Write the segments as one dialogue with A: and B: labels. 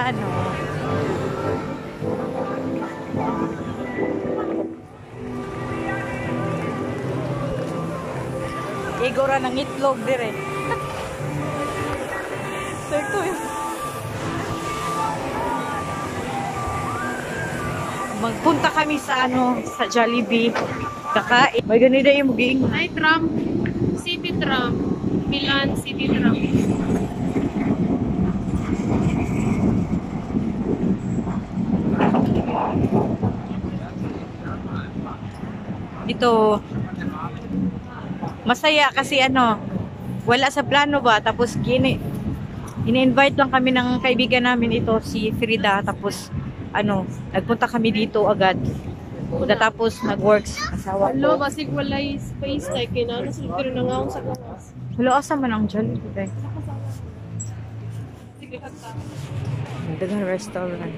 A: Milano. Igora ng itlog dire. So ito yun. Magpunta kami sa sa Jollibee. Kakain. May ganito yung maging.
B: Ay, tram. City tram. Milan City tram.
A: Ito. Masaya kasi wala sa plano ba. Tapos ini-invite lang kami ng kaibigan namin ito, si Frida. Tapos nagpunta kami dito agad. Pagkatapos nag-works asawa ko.
B: Hello, basig walay space like kinano pero nangaon sa gawas.
A: Hello, asa man ang Jollibee?
B: Sige kagta.
A: Daghang restaurant.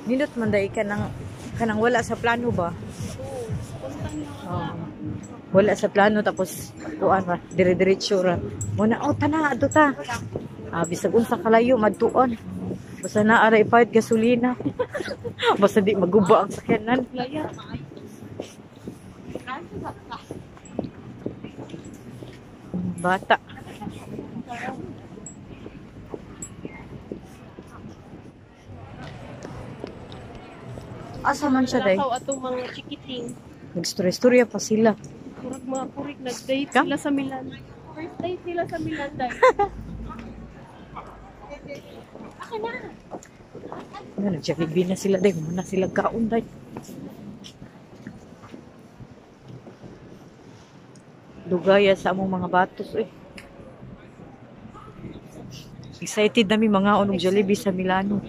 A: Nindot man dai kanang wala sa plano ba? Wala sa plano tapos kuan ra dire-diretso ra. Muna tana adto ta. Bisag unsa kalayo madtuon. Basta na aray fight gasolina. Basta di maguba ang sakyanan. Bata. Asa man siya day?
B: Lakaw atong mga chikiting.
A: Nagstorya pa sila.
B: Kurag mga kurig nag-date sila sa Milan. First date nila sa Milan day. Akin na.
A: Nag-Jollibee na sila day. Muna sila kaon day. Dugaya sa among mga batos Excited nami mga onog Jollibee sa Milano.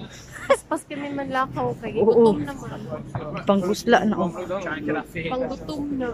B: Pas kami man lakaw kay
A: Oo.
B: gutom naman.
A: Panggusla na
B: Panggutom na.